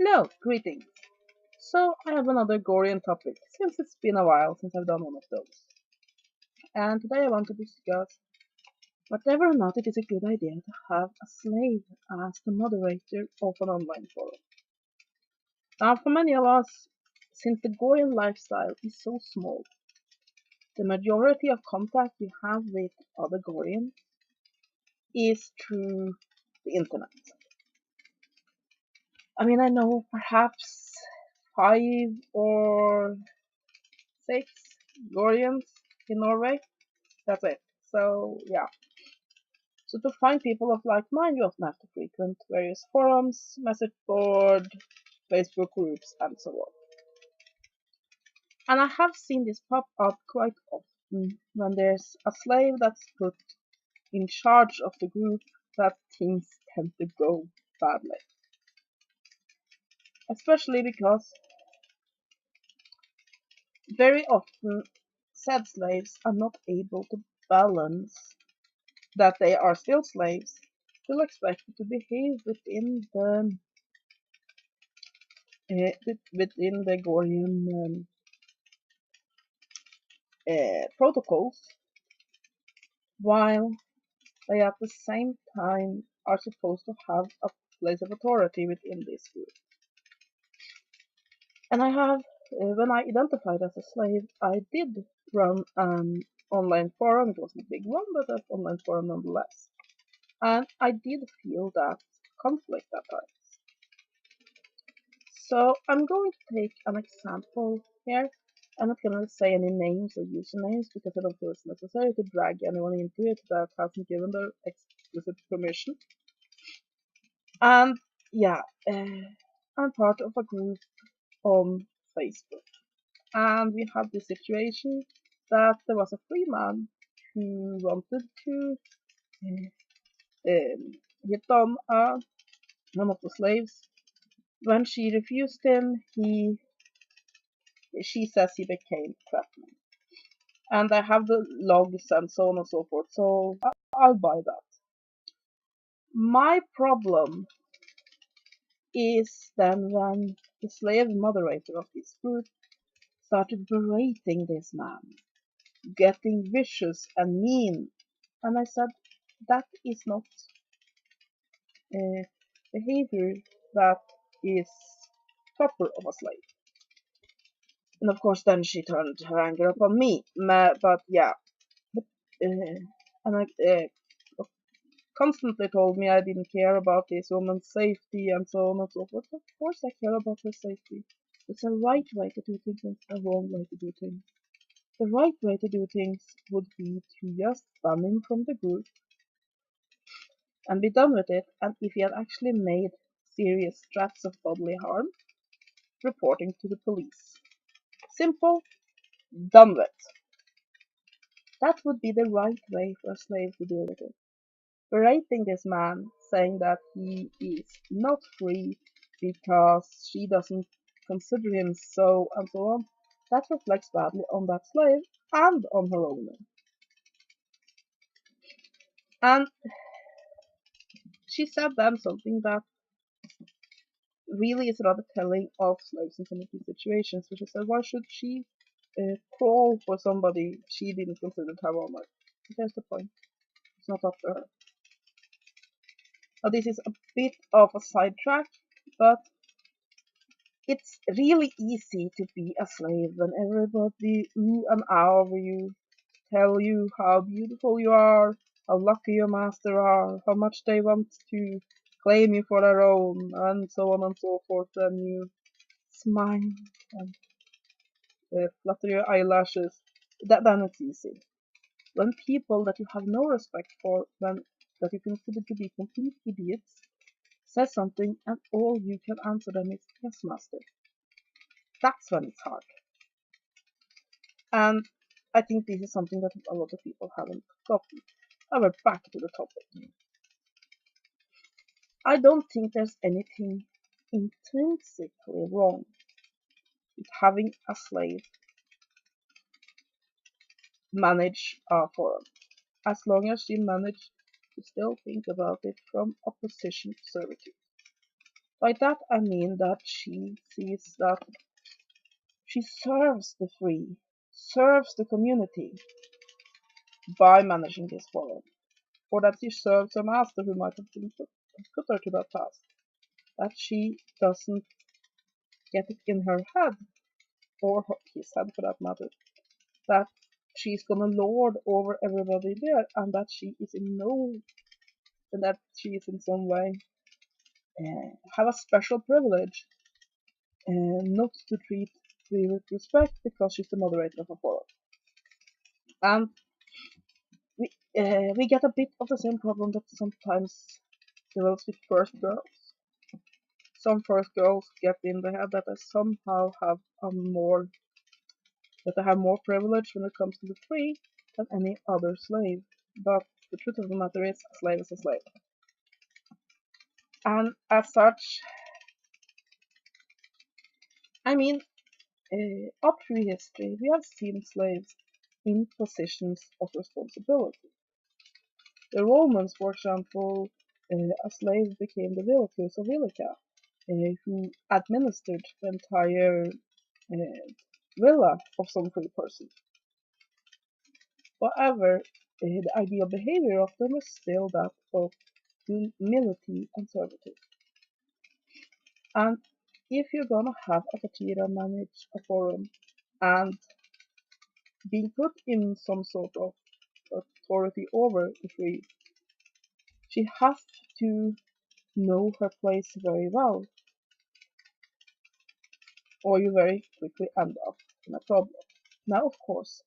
Hello, greetings. So I have another Gorean topic, since it's been a while since I've done one of those. And today I want to discuss whether or not it is a good idea to have a slave as the moderator of an online forum. Now for many of us, since the Gorean lifestyle is so small, the majority of contact we have with other Goreans is through the internet. I know perhaps 5 or 6 Goreans in Norway. That's it. So yeah. So to find people of like mind, you often have to frequent various forums, message board, Facebook groups, and so on. And I have seen this pop up quite often when there's a slave that's put in charge of the group that things tend to go badly. Especially because very often said slaves are not able to balance that they are still slaves, still expected to behave within the Gorean protocols, while they at the same time are supposed to have a place of authority within this group. And I have, when I identified as a slave, I did run an online forum. It wasn't a big one, but an online forum nonetheless. And I did feel that conflict at times. So I'm going to take an example here. I'm not going to say any names or usernames because I don't feel it's necessary to drag anyone into it that hasn't given their explicit permission. And yeah, I'm part of a group on Facebook. And we had this situation that there was a free man who wanted to hit on one of the slaves. When she refused him, she says he became threatening. And I have the logs and so on and so forth, so I'll buy that. My problem is then when the slave moderator of this group started berating this man, getting vicious and mean, and I said that is not behavior that is proper of a slave. And of course then she turned her anger upon me, but yeah, and I constantly told me I didn't care about this woman's safety and so on and so forth. Of course I care about her safety. It's a right way to do things and a wrong way to do things. The right way to do things would be to just ban him from the group and be done with it, and if he had actually made serious threats of bodily harm, reporting to the police. Simple, done with. That would be the right way for a slave to deal with it. Berating this man, saying that he is not free because she doesn't consider him so and so on, that reflects badly on that slave and on her owner. And she said then something that really is rather telling of slaves in some of these situations, which is that why should she crawl for somebody she didn't consider to have honor? There's the point. It's not up to her. Now this is a bit of a sidetrack, but it's really easy to be a slave when everybody ooh and ah over you, tell you how beautiful you are, how lucky your master are, how much they want to claim you for their own, and so on and so forth, and you smile and flutter your eyelashes. Then it's easy. When people that you have no respect for, that you consider to be complete idiots, says something and all you can answer them is yes, master. That's when it's hard. And I think this is something that a lot of people haven't gotten. However, back to the topic. I don't think there's anything intrinsically wrong with having a slave manage a forum, as long as you manage to still think about it from a position of servitude. By that I mean that she sees that she serves the free, serves the community by managing this forum, or that she serves her master who might have put her to that task. That she doesn't get it in her head, or his head for that matter, that she's gonna lord over everybody there, and that she is in some way have a special privilege not to treat free with respect because she's the moderator of a forum. And we get a bit of the same problem that sometimes develops with first girls. Some first girls get in the head that they somehow have more privilege when it comes to the free than any other slave. But the truth of the matter is, a slave is a slave. And as such, I mean, up through history, we have seen slaves in positions of responsibility. The Romans, for example, a slave became the Villicus or Villica, who administered the entire villa of some free person. However, the ideal behavior of them is still that of humility and servitude. And if you're gonna have a Kajira manage a forum and being put in some sort of authority over the free, she has to know her place very well, or you very quickly end up in a problem. Now, of course,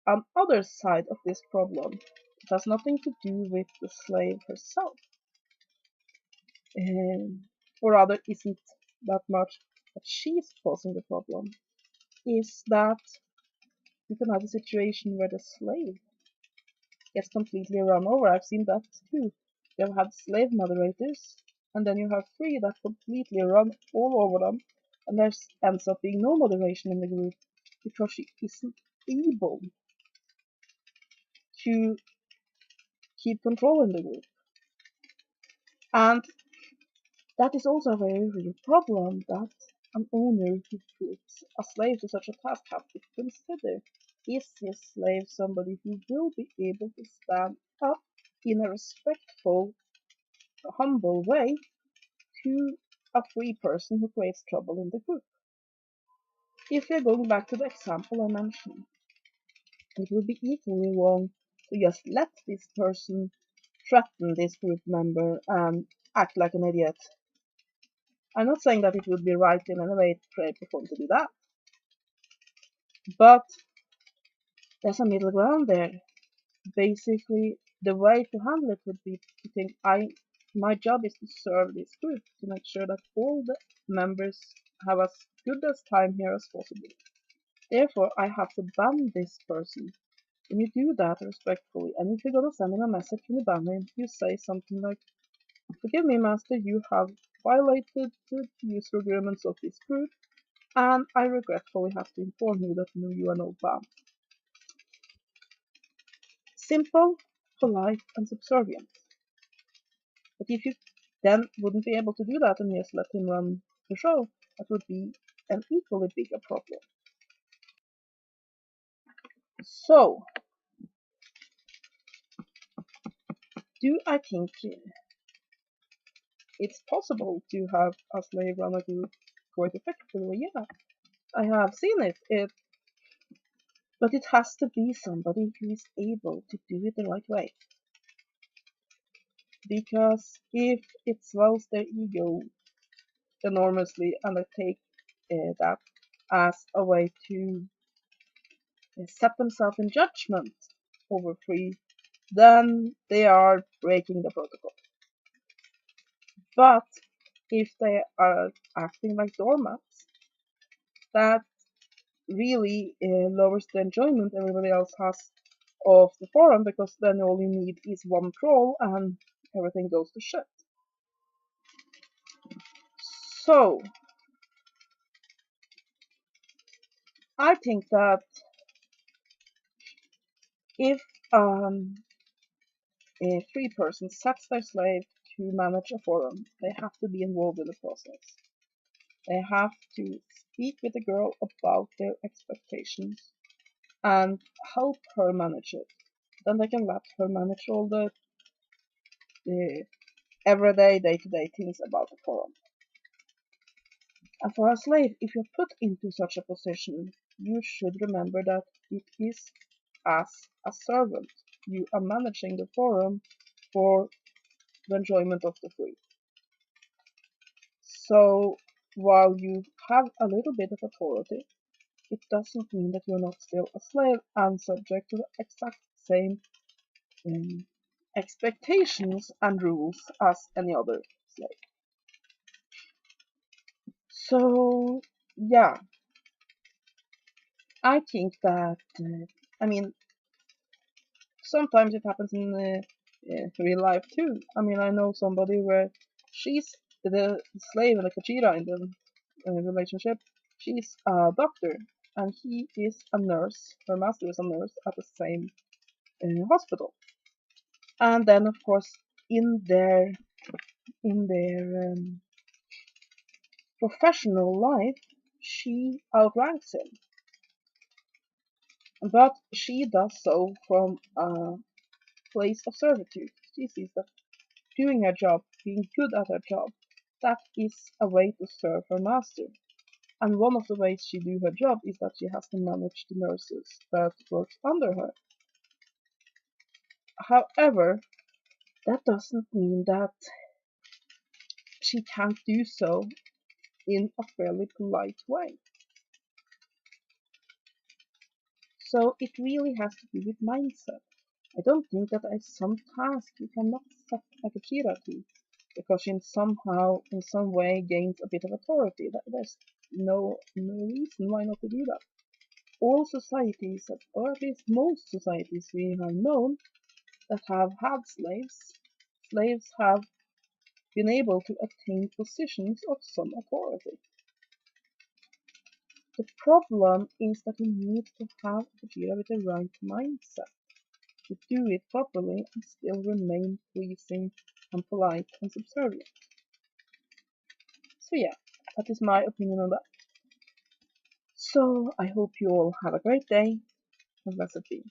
on other side of this problem, it has nothing to do with the slave herself, or rather isn't that much that she's causing the problem, is that you can have a situation where the slave gets completely run over. I've seen that too. You have had slave moderators, and then you have free that completely run all over them, and there ends up being no moderation in the group because she isn't able to keep control in the group. And that is also a very real problem that an owner who puts a slave to such a task has to consider. Is his slave somebody who will be able to stand up in a respectful, humble way to a free person who creates trouble in the group? If we are going back to the example I mentioned, it would be equally wrong to just let this person threaten this group member and act like an idiot. I'm not saying that it would be right in any way, shape, or form to do that, but there's a middle ground there. Basically, the way to handle it would be to think my job is to serve this group, to make sure that all the members have as good a time here as possible. Therefore, I have to ban this person. And you do that respectfully, and if you're gonna send him a message when you ban him, you say something like, "Forgive me, master, you have violated the user agreements of this group, and I regretfully have to inform you that you are now banned." Simple, polite, and subservient. But if you then wouldn't be able to do that and just let him run the show, that would be an equally bigger problem. So, do I think it's possible to have a slave run a group quite effectively? Yeah, I have seen it. But it has to be somebody who is able to do it the right way. Because if it swells their ego enormously and they take that as a way to set themselves in judgment over free, then they are breaking the protocol. But if they are acting like doormats, that really lowers the enjoyment everybody else has of the forum, because then all you need is one troll and everything goes to shit. So, I think that if a free person sets their slave to manage a forum, they have to be involved in the process. They have to speak with the girl about their expectations and help her manage it. Then they can let her manage all the everyday, day-to-day things about the forum. And for a slave, if you're put into such a position, you should remember that it is as a servant. You are managing the forum for the enjoyment of the free. So while you have a little bit of authority, it doesn't mean that you're not still a slave and subject to the exact same expectations and rules as any other slave. So yeah, I think that I mean sometimes it happens in real life too. I mean, I know somebody where she's the slave and the Kajira in the relationship. She's a doctor and he is a nurse. Her master is a nurse at the same hospital. And then, of course, in their professional life, she outranks him. But she does so from a place of servitude. She sees that doing her job, being good at her job, that is a way to serve her master. And one of the ways she do her job is that she has to manage the nurses that works under her. However, that doesn't mean that she can't do so in a fairly polite way. So it really has to do with mindset. I don't think that some task you cannot set a Kajira to, because she somehow, in some way, gains a bit of authority. There's no reason why not to do that. All societies, or at least most societies we have known that have had slaves have been able to attain positions of some authority. The problem is that you need to have Kajira with the right mindset to do it properly and still remain pleasing and polite and subservient. So yeah, that is my opinion on that. So I hope you all have a great day and blessed be.